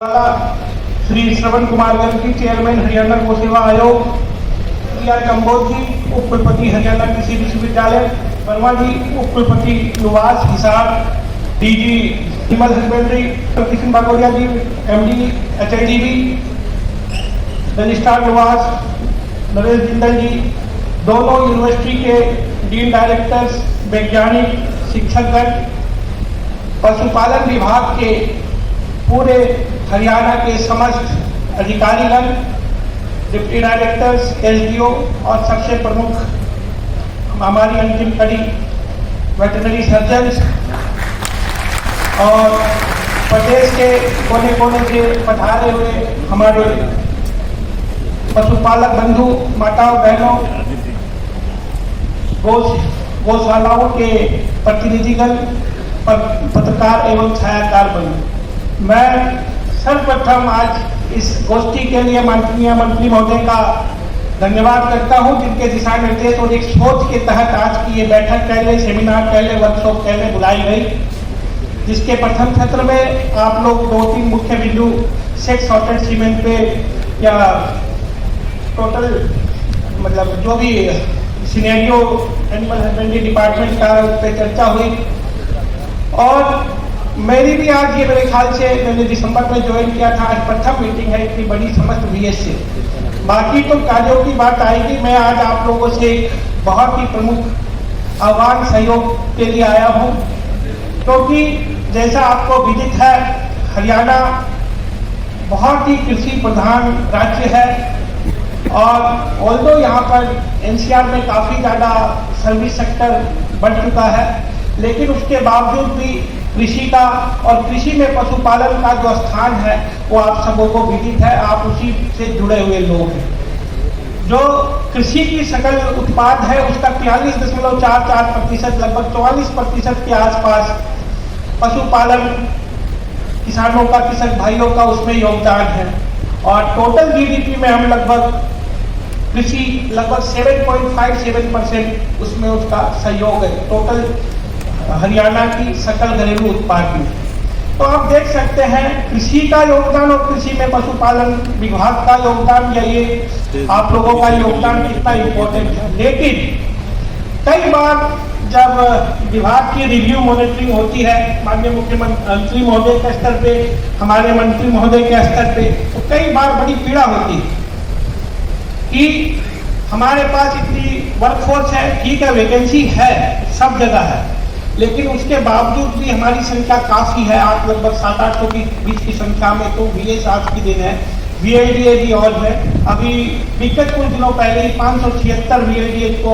Shri Shravan Kumar Garg, chairman Haryana गौ सेवा आयोग, कंबोज जी उप कुलपति हरियाणा कृषि विश्वविद्यालय, वर्मा जी उप कुलपति युवास Hisar, DG animal husbandry Krishan Bagoria ji, MD HIDB, registrar युवास नरेश जिंदल जी, दोनों यूनिवर्सिटी के डीन डायरेक्टर्स, वैज्ञानिक, शिक्षकगण, पशुपालन विभाग के पूरे हरियाणा के समस्त अधिकारीगण, डिप्टी डायरेक्टर्स, एसडीओ और सबसे प्रमुख हमारी अंतिम कड़ी वेटरनरी सर्जन्स और प्रदेश के कोने कोने से पधारे हुए हमारे पशुपालक बंधु, माताओं, बहनों, गौशालाओं के प्रतिनिधिगण, पत्रकार एवं छायाकार बंधु, मैं सर्वप्रथम आज इस गोष्ठी के लिए माननीय मंत्री महोदय का धन्यवाद करता हूं, जिनके दिशा निर्देश और एक सोच के तहत आज की ये बैठक पहले, सेमिनार पहले, वर्कशॉप पहले बुलाई गई, जिसके प्रथम सत्र में आप लोग 2-3 मुख्य बिंदु सेक्स सॉर्टेड सीमेंट पे या टोटल मतलब जो भी सिनेरियो एनिमल हस्बेंड्री डिपार्टमेंट का उस पर चर्चा हुई। और मेरी भी आज ये मेरे ख्याल से मैंने दिसंबर में ज्वाइन किया था, आज प्रथम मीटिंग है इतनी बड़ी समस्त वीएस से। बाकी तो कार्यों की बात आएगी। मैं आज आप लोगों से बहुत ही प्रमुख आह्वान सहयोग के लिए आया हूँ, क्योंकि जैसा आपको विदित है, हरियाणा बहुत ही कृषि प्रधान राज्य है और ऑल्दो यहाँ पर एनसीआर में काफ़ी ज़्यादा सर्विस सेक्टर बढ़ चुका है, लेकिन उसके बावजूद भी कृषि का और कृषि में पशुपालन का जो स्थान है वो आप सबों को विदित है। आप उसी से जुड़े हुए लोग हैं। जो कृषि की सकल उत्पाद है उसका 43.44%, लगभग 44% के आसपास पशुपालन किसानों का, किसान भाइयों का उसमें योगदान है। और टोटल जीडीपी में हम लगभग कृषि लगभग 7.57% उसमें उसका सहयोग है टोटल हरियाणा की सकल घरेलू उत्पाद में। तो आप देख सकते हैं कृषि का योगदान और कृषि में पशुपालन विभाग का योगदान या ये आप लोगों का योगदान कितना इम्पोर्टेंट है। लेकिन कई बार जब विभाग की रिव्यू मॉनिटरिंग होती है माननीय मुख्यमंत्री महोदय के स्तर पे, हमारे मंत्री महोदय के स्तर पे, तो कई बार बड़ी पीड़ा होती है कि हमारे पास इतनी वर्कफोर्स है, ठीक है, वैकेंसी है, सब जगह है, लेकिन उसके बावजूद भी हमारी संख्या काफ़ी है। आप लगभग 700-800 की बीच की संख्या में तो वीएस आज की दिन है, वीएलडीए भी और है। अभी बीते कुछ दिनों पहले ही 576 वीएलडीए को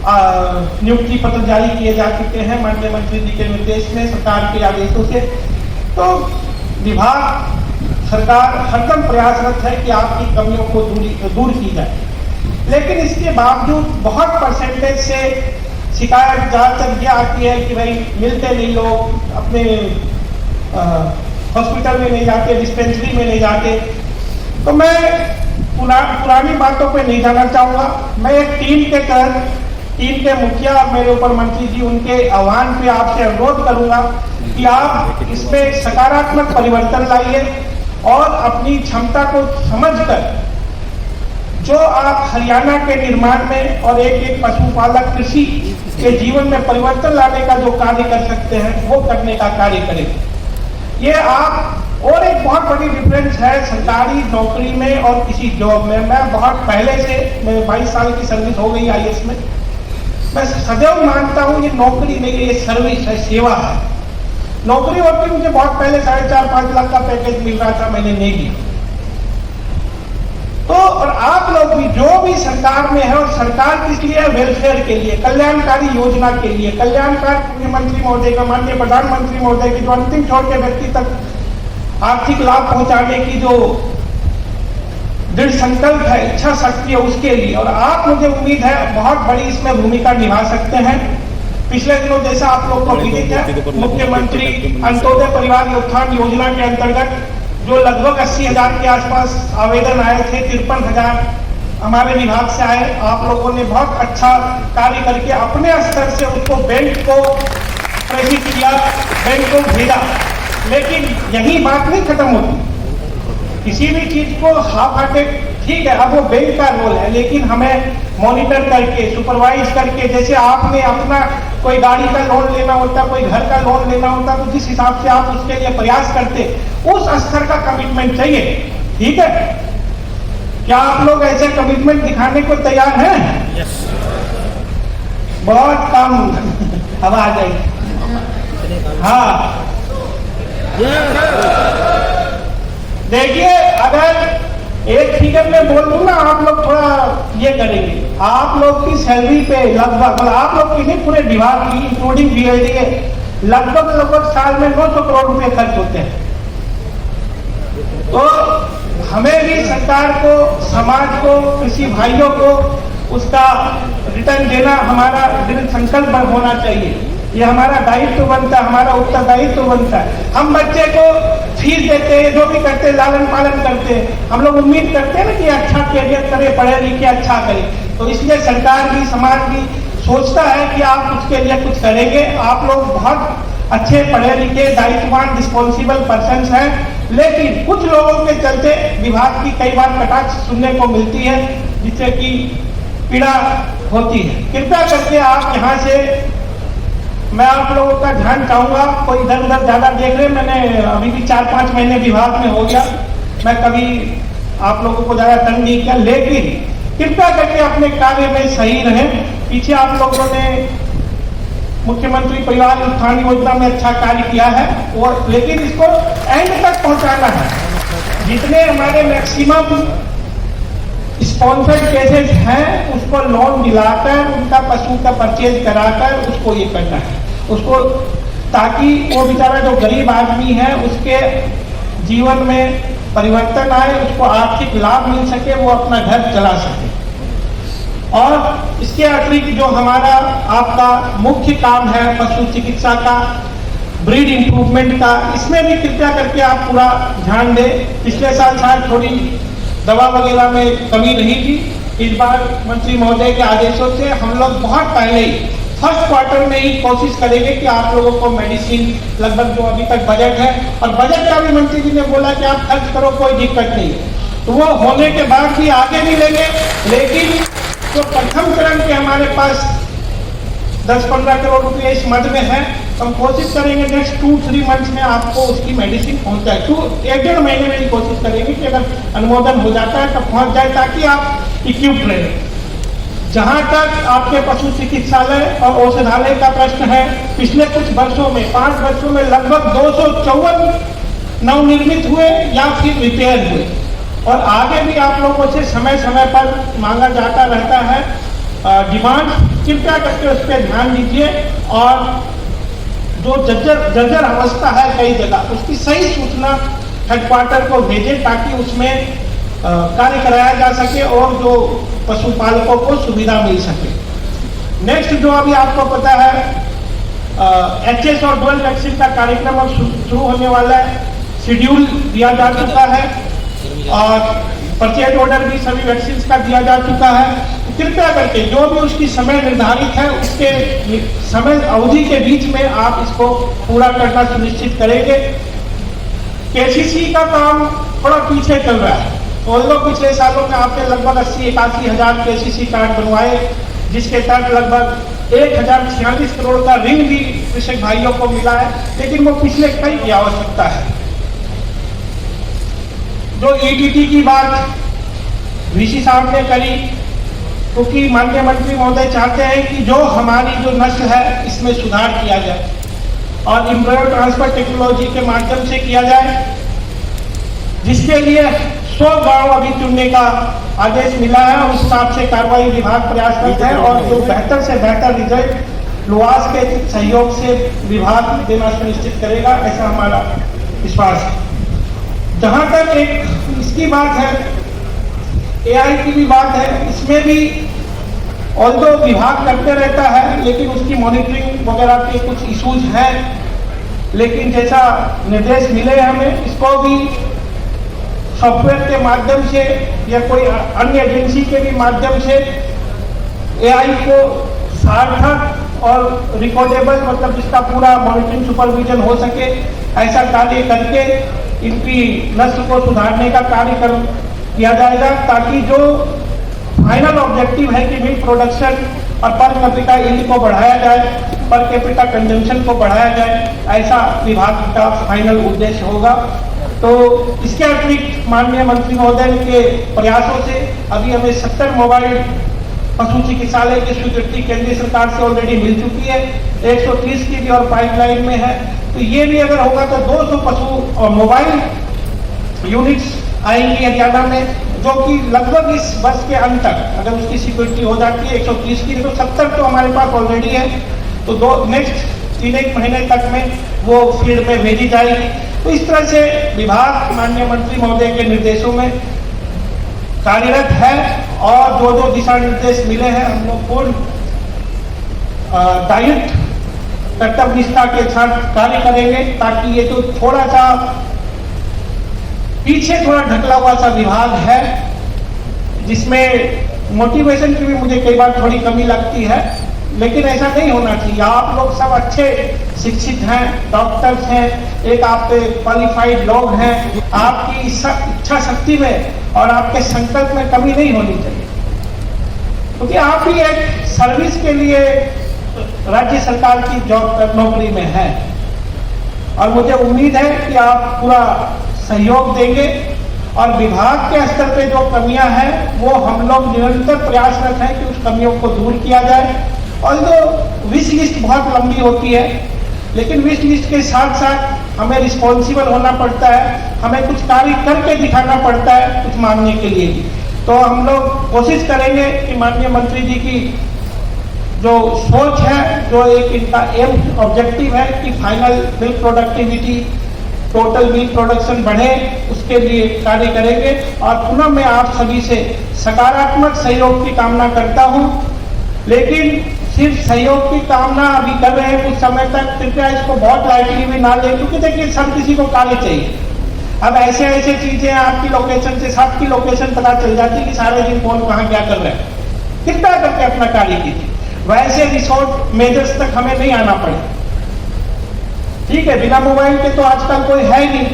नियुक्ति पत्र जारी किए जा चुके हैं माननीय मंत्री जी के निर्देश में, सरकार के आदेशों से। तो विभाग, सरकार हरदम प्रयासरत है कि आपकी कमियों को दूर की जाए, लेकिन इसके बावजूद बहुत परसेंटेज से शिकायत जहाँ तक ये आती है कि भाई मिलते नहीं लोग, अपने हॉस्पिटल में नहीं जाते, डिस्पेंसरी में नहीं जाते। तो मैं पुरानी बातों पे नहीं जाना चाहूँगा। मैं एक टीम के तहत, टीम के मुखिया और मेरे ऊपर मंत्री जी, उनके आह्वान पे आपसे अनुरोध करूँगा कि आप इसमें सकारात्मक परिवर्तन लाइए और अपनी क्षमता को समझकर जो आप हरियाणा के निर्माण में और एक पशुपालक कृषि के जीवन में परिवर्तन लाने का जो कार्य कर सकते हैं वो करने का कार्य करें। ये आप और एक बहुत बड़ी डिफरेंस है सरकारी नौकरी में और किसी जॉब में। मैं बहुत पहले से, मेरे 22 साल की सर्विस हो गई आईएएस में, मैं सदैव मानता हूँ ये नौकरी नहीं है, ये सर्विस है, सेवा है। नौकरी होती मुझे बहुत पहले 4.5-5 लाख का पैकेज मिल रहा था, मैंने नहीं लिया। तो और आप लोग भी जो भी सरकार में है, और सरकार किस लिए, वेलफेयर के लिए, कल्याणकारी योजना के लिए, कल्याणकारी मुख्यमंत्री महोदय का, माननीय प्रधानमंत्री महोदय की जो अंतिम छोर के व्यक्ति तक आर्थिक लाभ पहुंचाने की जो दृढ़ संकल्प है, इच्छा शक्ति है, उसके लिए। और आप, मुझे उम्मीद है, बहुत बड़ी इसमें भूमिका निभा सकते हैं। पिछले दिनों जैसा आप लोग को विदित है, मुख्यमंत्री अंत्योदय परिवार उत्थान योजना के अंतर्गत जो लगभग 80,000 के आसपास आवेदन आए थे, 53,000 हमारे विभाग से आए। आप लोगों ने बहुत अच्छा कार्य करके अपने स्तर से उसको बैंक को प्रेषित किया, बैंक को भेजा। लेकिन यही बात नहीं खत्म होती। किसी भी चीज को हाफ हार्टेड, ठीक है, अब वो बैंक का रोल है, लेकिन हमें मॉनिटर करके, सुपरवाइज करके, जैसे आपने अपना कोई गाड़ी का लोन लेना होता, कोई घर का लोन लेना होता, तो जिस हिसाब से आप उसके लिए प्रयास करते, उस स्तर का कमिटमेंट चाहिए। ठीक है, क्या आप लोग ऐसे कमिटमेंट दिखाने को तैयार हैं? yes. बहुत कम हवा आ जाएगी। हाँ, देखिए, अगर एक फिगर में बोल दूं ना, आप लोग थोड़ा ये करेंगे, आप लोग की सैलरी पे लगभग, मतलब आप लोग की नहीं, पूरे विभाग की इंक्लूडिंग बीएलडीए, लगभग साल में 900 करोड़ रुपए खर्च होते हैं। तो हमें भी सरकार को, समाज को, कृषि भाइयों को उसका रिटर्न देना हमारा दृढ़ संकल्प होना चाहिए। ये हमारा दायित्व बनता है, हमारा उत्तरदायित्व बनता है। हम बच्चे को फीस देते हैं, जो भी करते हैं, लालन पालन करते हैं, हम लोग उम्मीद करते हैं ना कि अच्छा कैरियर करे, पढ़े लिखे अच्छा करे। तो इसलिए सरकार भी, समाज भी सोचता है कि आप उसके लिए कुछ करेंगे। आप लोग बहुत अच्छे पढ़े लिखे, दायित्ववान, रिस्पॉन्सिबल पर्सन हैं, लेकिन कुछ लोगों के चलते विभाग की कई बार कटाक्ष सुनने को मिलती है, जिससे कि पीड़ा होती है। कृपया करके आप यहाँ से, मैं आप लोगों का ध्यान चाहूंगा, कोई इधर उधर ज्यादा देख रहे, मैंने अभी भी 4-5 महीने विभाग में हो गया, मैं कभी आप लोगों को ज्यादा तंग नहीं किया, लेकिन कृपया करके अपने कार्य में सही रहें। पीछे आप लोगों ने मुख्यमंत्री परिवार उत्थान योजना में अच्छा कार्य किया है, और लेकिन इसको एंड तक पहुंचाना है। जितने हमारे मैक्सिमम स्पॉन्सर्ड केसेस हैं, उसको लोन दिलाकर, उनका पशु का परचेज कराकर उसको ये करना है, उसको, ताकि वो बेचारा जो गरीब आदमी है उसके जीवन में परिवर्तन आए, उसको आर्थिक लाभ मिल सके, वो अपना घर चला सके। और इसके अतिरिक्त जो हमारा आपका मुख्य काम है पशु चिकित्सा का, ब्रीड इंप्रूवमेंट का, इसमें भी कृपया करके आप पूरा ध्यान दें। पिछले साल शायद थोड़ी दवा वगैरह में कमी रही थी, इस बार मंत्री महोदय के आदेशों से हम लोग बहुत पहले ही फर्स्ट क्वार्टर में ही कोशिश करेंगे कि आप लोगों को मेडिसिन, लगभग जो अभी तक बजट है, और बजट का भी मंत्री जी ने बोला कि आप खर्च करो, कोई दिक्कत नहीं, तो वो होने के बाद भी आगे भी लेंगे। लेकिन जो प्रथम चरण के हमारे पास 10-15 करोड़ रुपये इस मद में है, हम कोशिश करेंगे नेक्स्ट 2-3 मंथ्स में आपको उसकी मेडिसिन पहुंच जाए। 1-1.5 महीने में ही कोशिश करेंगे कि अगर अनुमोदन हो जाता है तो पहुंच जाए, ताकि आप इक्विप्ड रहें। जहां तक आपके पशु चिकित्सालय और औषधालय का प्रश्न है, पिछले कुछ वर्षों में, 5 वर्षों में लगभग 254 नवनिर्मित हुए या फिर रिपेयर हुए, और आगे भी आप लोगों से समय समय पर मांगा जाता रहता है डिमांड। कृपया करके उस पर ध्यान दीजिए, और जो जर्जर अवस्था है कई जगह, उसकी सही सूचना हेडक्वार्टर को भेजें, ताकि उसमें कार्य कराया जा सके और जो पशुपालकों को सुविधा मिल सके। नेक्स्ट जो अभी आपको पता है, HS और डुअल वैक्सीन का कार्यक्रम अब शुरू होने वाला है, शेड्यूल दिया जा चुका है, और परचेज ऑर्डर भी सभी वैक्सीन का दिया जा चुका है। कृपया करके जो भी उसकी समय निर्धारित है, उसके समय अवधि के बीच में आप इसको पूरा करना सुनिश्चित करेंगे। KCC का काम थोड़ा पीछे चल रहा है, तो लोग पिछले सालों में आपने लगभग 80-81 हजार KCC कार्ड बनवाए, जिसके तहत लगभग 1046 करोड़ का ऋण भी कृषक भाइयों को मिला है, लेकिन वो पिछले कई की आवश्यकता है। जो ETT की बात VC साहब ने करी, क्योंकि माननीय मंत्री महोदय चाहते हैं कि जो हमारी जो नस्ल है इसमें सुधार किया जाए, और एम्ब्रॉयडरी ट्रांसफर टेक्नोलॉजी के माध्यम से किया जाए, जिसके लिए 100 गांव अभी चुनने का आदेश मिला है। उस हिसाब से कार्रवाई विभाग प्रयासरत है, और जो बेहतर से बेहतर रिजल्ट लुआस के सहयोग से विभाग देना सुनिश्चित करेगा, ऐसा हमारा विश्वास है। जहां तक एक इसकी बात है, AI की भी बात है, इसमें भी ऑल्दो विभाग करते रहता है, लेकिन उसकी मॉनिटरिंग वगैरह के कुछ इश्यूज हैं, लेकिन जैसा निर्देश मिले हमें, इसको भी सॉफ्टवेयर के माध्यम से या कोई अन्य एजेंसी के भी माध्यम से AI को सार्थक और रिकॉर्डेबल, मतलब जिसका पूरा मॉनिटरिंग सुपरविजन हो सके, ऐसा कार्य करके इनकी नस्ल को सुधारने का कार्य किया जाएगा, ताकि जो फाइनल ऑब्जेक्टिव है कि मिल्क प्रोडक्शन और पर कैपिटा यील्ड को बढ़ाया जाए, पर कैपिटा कंजम्पशन को बढ़ाया जाए, ऐसा विभाग का फाइनल उद्देश्य होगा। तो इसके अतिरिक्त माननीय मंत्री महोदय के प्रयासों से अभी हमें 70 मोबाइल पशु चिकित्सालय की स्वीकृति केंद्र सरकार से ऑलरेडी मिल चुकी है, 130 की भी और पाइपलाइन में है। तो ये भी अगर होगा तो 200 पशु और मोबाइल यूनिट्स आएंगी हरियाणा में, जो कि लगभग इस वर्ष के अंत तक अगर उसकी सिक्योरिटी हो जाती है 130 की, तो 70 तो हमारे पास ऑलरेडी है, तो नेक्स्ट 3-1 महीने तक में वो फील्ड में भेजी जाएगी। तो इस तरह से विभाग माननीय मंत्री महोदय के निर्देशों में कार्यरत है, और जो जो दिशा निर्देश मिले हैं हम लोग पूर्ण दायित्व कर्तव्य निष्ठा के साथ कार्य करेंगे, ताकि ये जो थोड़ा सा पीछे थोड़ा ढकला हुआ सा विभाग है, जिसमें मोटिवेशन की भी मुझे कई बार थोड़ी कमी लगती है, लेकिन ऐसा नहीं होना चाहिए। आप लोग सब अच्छे शिक्षित हैं, डॉक्टर्स हैं, एक आपके क्वालिफाइड लोग हैं, आपकी इच्छा शक्ति में और आपके संकल्प में कमी नहीं होनी चाहिए, क्योंकि आप भी एक सर्विस के लिए राज्य सरकार की जॉब नौकरी में है, और मुझे उम्मीद है कि आप पूरा सहयोग देंगे, और विभाग के स्तर पे जो कमियां हैं वो हम लोग निरंतर प्रयासरत हैं कि उस कमियों को दूर किया जाए। और जो विश लिस्ट बहुत लंबी होती है, लेकिन विश लिस्ट के साथ साथ हमें रिस्पॉन्सिबल होना पड़ता है, हमें कुछ कार्य करके दिखाना पड़ता है कुछ मांगने के लिए। तो हम लोग कोशिश करेंगे कि माननीय मंत्री जी की जो सोच है, जो एक इनका एम ऑब्जेक्टिव है कि final milk productivity, total milk production बढ़े, उसके लिए कार्य करेंगे। और पुनः मैं आप सभी से सकारात्मक सहयोग की कामना करता हूं, लेकिन सिर्फ सहयोग की कामना अभी कर रहे हैं कुछ समय तक, कृपया इसको बहुत लाइटली भी ना लें, क्योंकि देखिए सब किसी को कार्य चाहिए। अब ऐसे ऐसे चीजें आपकी लोकेशन से सबकी लोकेशन पता चल जाती है कि सारे दिन कौन कहाँ क्या कर रहे हैं, कृपया करके अपना कार्य कीजिए। वैसे रिसोर्ट मेजर्स तक हमें नहीं आना पड़े, ठीक है, बिना मोबाइल के तो आजकल कोई है नहीं,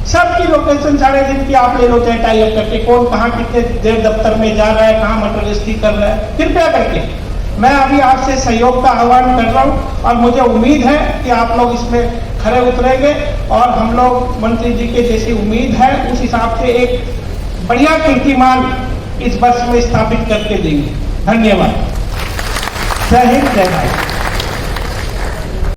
सबकी लोकेशन सारे दिन की आप ले लो, चाहे टाई अप करके कौन कहाँ कितने देर दफ्तर में जा रहा है, कहाँ मटेरियलिस्टी कर रहा है। कृपया करके मैं अभी आपसे सहयोग का आह्वान कर रहा हूँ, और मुझे उम्मीद है कि आप लोग इसमें खरे उतरेंगे, और हम लोग मंत्री जी के जैसी उम्मीद है उस हिसाब से एक बढ़िया कीर्तिमान इस वर्ष में स्थापित करके देंगे। धन्यवाद। जय हिंद, जय भारत।